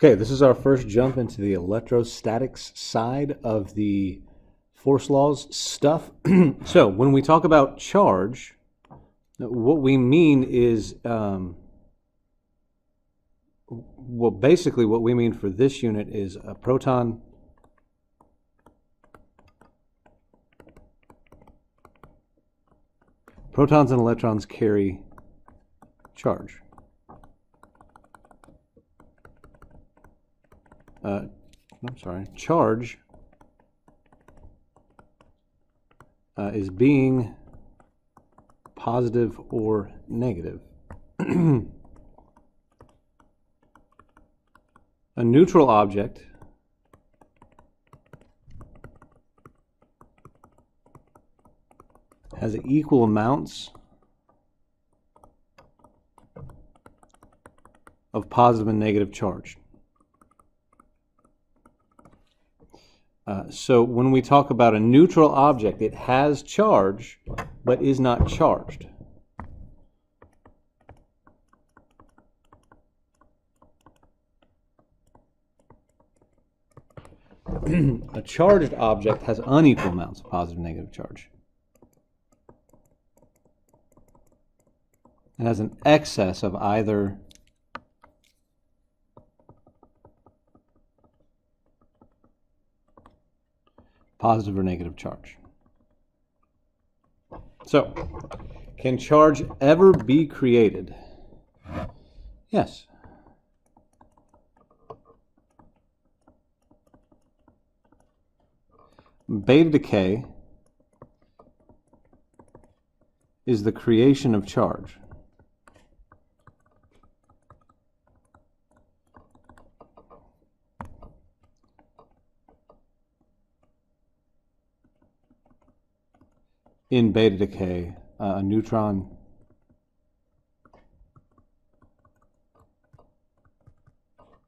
Okay, this is our first jump into the electrostatics side of the force laws stuff. So when we talk about charge, what we mean is, basically what we mean for this unit is a proton protons and electrons carry charge. Charge is being positive or negative. A neutral object has equal amounts of positive and negative charge. So when we talk about a neutral object, it has charge, but is not charged. A charged object has unequal amounts of positive and negative charge. It has an excess of either positive or negative charge. So, can charge ever be created? Yes. Beta decay is the creation of charge. In beta decay, a neutron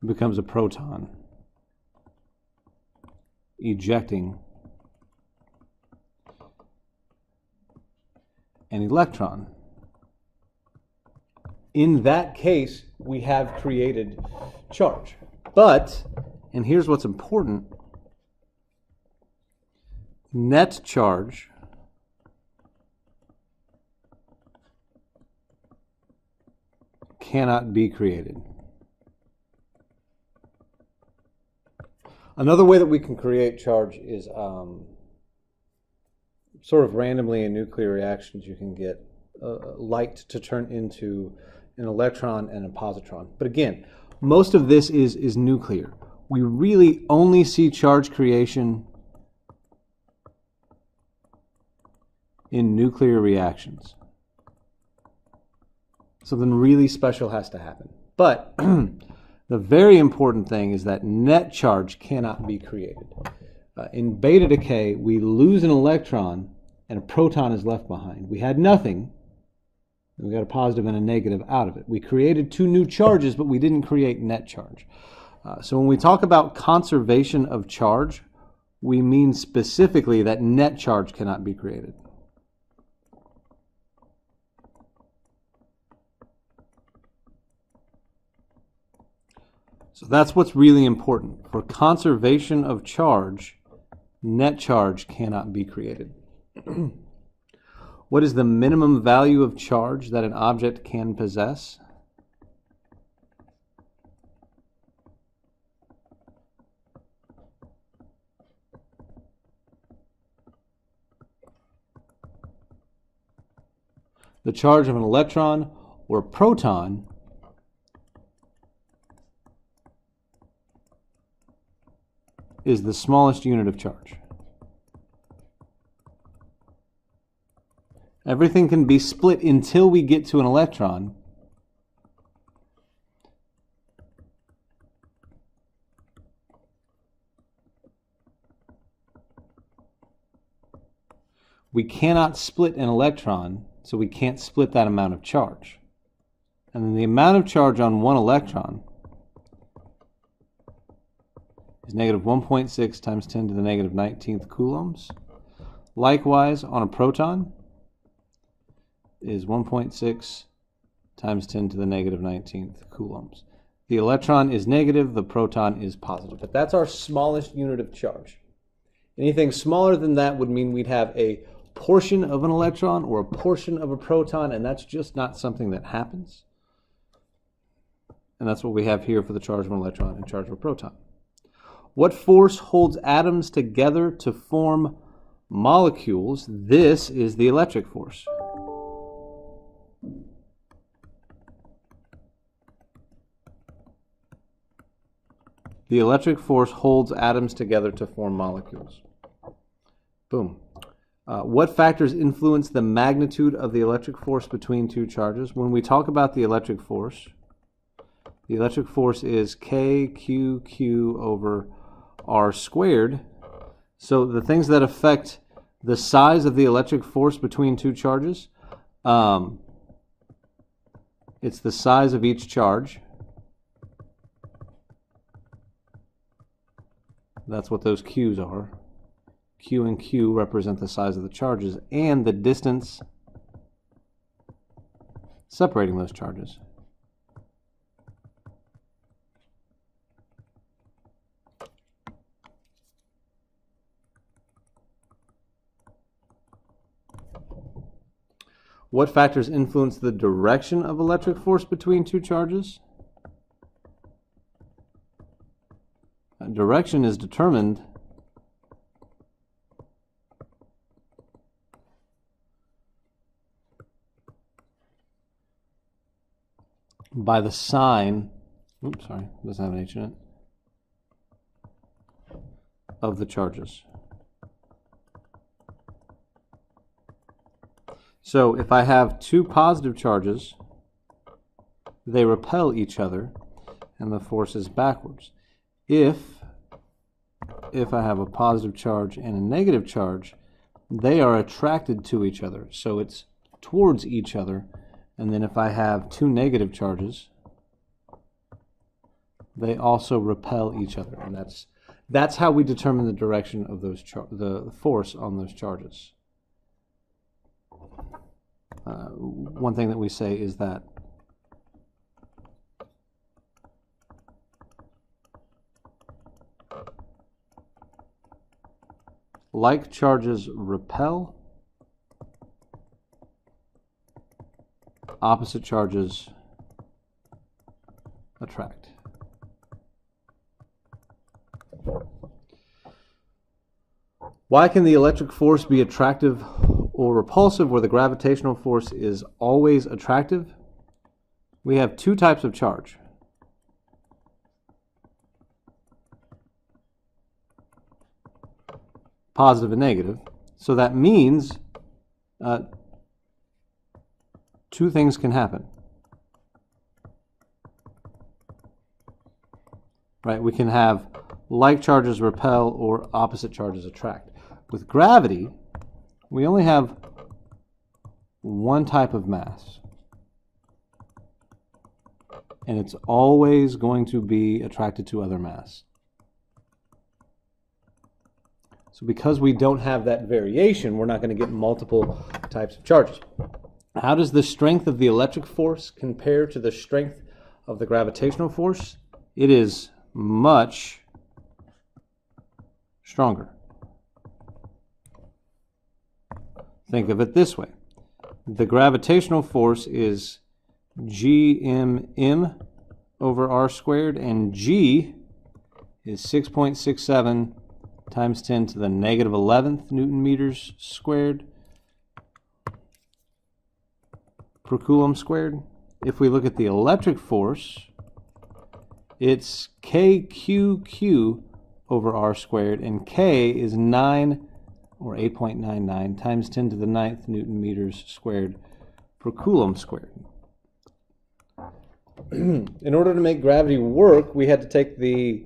becomes a proton, ejecting an electron. In that case, we have created charge. But, and here's what's important, net charge cannot be created. Another way that we can create charge is sort of randomly in nuclear reactions. You can get light to turn into an electron and a positron. But again, most of this is nuclear. We really only see charge creation in nuclear reactions. Something really special has to happen. But the very important thing is that net charge cannot be created. In beta decay, we lose an electron and a proton is left behind. We had nothing, and we got a positive and a negative out of it. We created two new charges, but we didn't create net charge. So when we talk about conservation of charge, we mean specifically that net charge cannot be created. So that's what's really important. For conservation of charge, net charge cannot be created. What is the minimum value of charge that an object can possess? The charge of an electron or proton is the smallest unit of charge. Everything can be split until we get to an electron. We cannot split an electron, so we can't split that amount of charge. And then the amount of charge on one electron is negative 1.6 times 10 to the negative 19th coulombs. Likewise, on a proton, is 1.6 times 10 to the negative 19th coulombs. The electron is negative, the proton is positive. But that's our smallest unit of charge. Anything smaller than that would mean we'd have a portion of an electron or a portion of a proton, and that's just not something that happens. And that's what we have here for the charge of an electron and charge of a proton. What force holds atoms together to form molecules? This is the electric force. The electric force holds atoms together to form molecules. Boom. What factors influence the magnitude of the electric force between two charges? When we talk about the electric force is KQQ over R squared. So the things that affect the size of the electric force between two charges, it's the size of each charge. That's what those Q's are. Q and Q represent the size of the charges and the distance separating those charges. What factors influence the direction of electric force between two charges? Direction is determined by the sign, doesn't have an H in it, of the charges. So if I have two positive charges, they repel each other and the force is backwards. If I have a positive charge and a negative charge, they are attracted to each other. So it's towards each other. And then if I have two negative charges, they also repel each other. And that's how we determine the direction of those the force on those charges. One thing that we say is that like charges repel, opposite charges attract. Why can the electric force be attractive or repulsive where the gravitational force is always attractive? We have two types of charge. Positive and negative. So that means two things can happen. Right? We can have like charges repel or opposite charges attract. With gravity, we only have one type of mass. And it's always going to be attracted to other mass. So because we don't have that variation, we're not going to get multiple types of charges. How does the strength of the electric force compare to the strength of the gravitational force? It is much stronger. Think of it this way. The gravitational force is Gmm over R squared, and G is 6.67 times 10 to the negative 11th Newton meters squared per coulomb squared. If we look at the electric force, it's KQQ over R squared, and K is 9 or 8.99 times 10 to the 9th Newton meters squared per coulomb squared. In order to make gravity work, we had to take the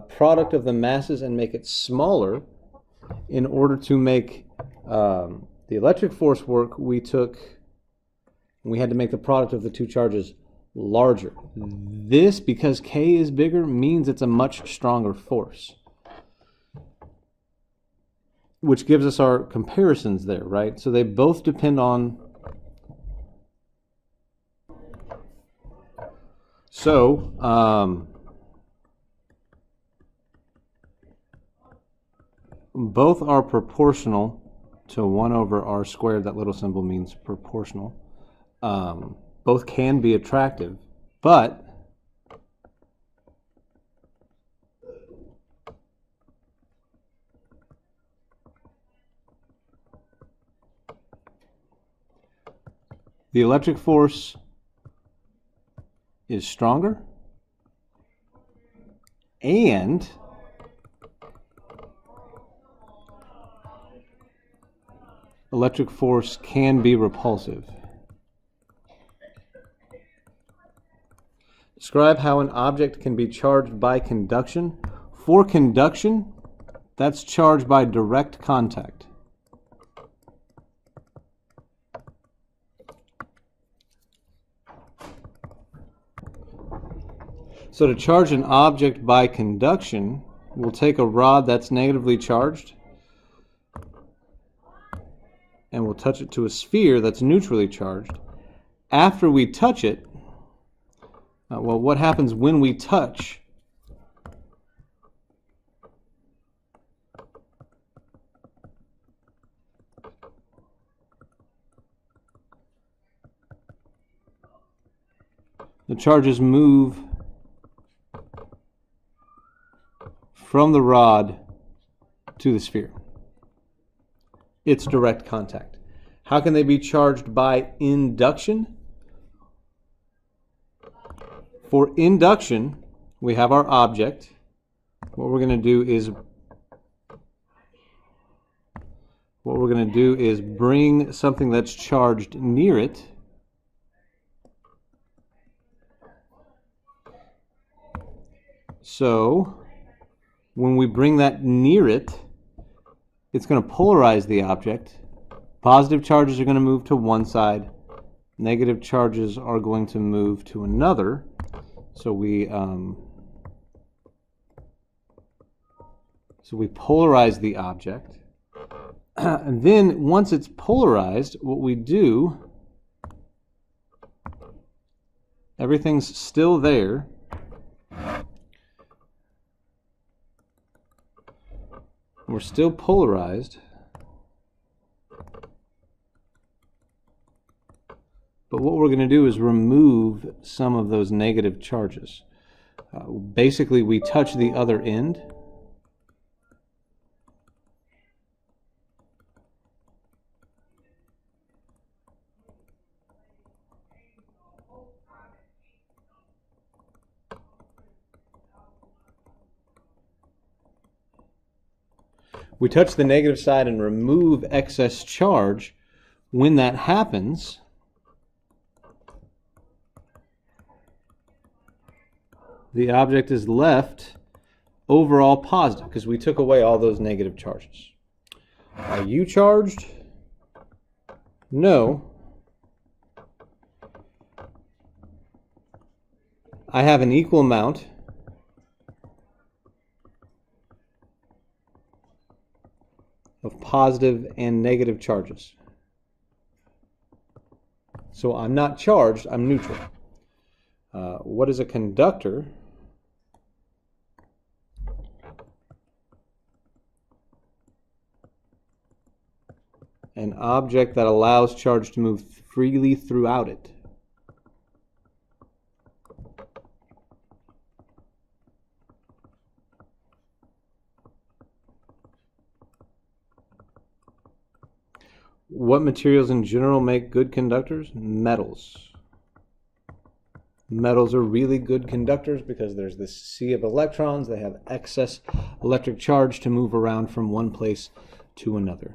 product of the masses and make it smaller. In order to make the electric force work, we had to make the product of the two charges larger. This, because K is bigger, means it's a much stronger force, which gives us our comparisons there, right? So they both depend on So both are proportional to 1 over r squared. That little symbol means proportional. Both can be attractive, but the electric force is stronger, and electric force can be repulsive. Describe how an object can be charged by conduction. For conduction, that's charged by direct contact. So to charge an object by conduction, we'll take a rod that's negatively charged and we'll touch it to a sphere that's neutrally charged. After we touch it, well, what happens when we touch? The charges move from the rod to the sphere. It's direct contact. How can they be charged by induction? For induction, we have our object. What we're going to do is bring something that's charged near it. So when we bring that near it, it's going to polarize the object. Positive charges are going to move to one side. Negative charges are going to move to another. So we polarize the object. And then once it's polarized, what we do, everything's still there. We're still polarized, but what we're going to do is remove some of those negative charges. Basically, we touch the other end. We touch the negative side and remove excess charge. When that happens, the object is left overall positive because we took away all those negative charges. Are you charged? No. I have an equal amount of positive and negative charges. So I'm not charged, I'm neutral. What is a conductor? An object that allows charge to move freely throughout it. What materials in general make good conductors? Metals. Metals are really good conductors because there's this sea of electrons. They have excess electric charge to move around from one place to another.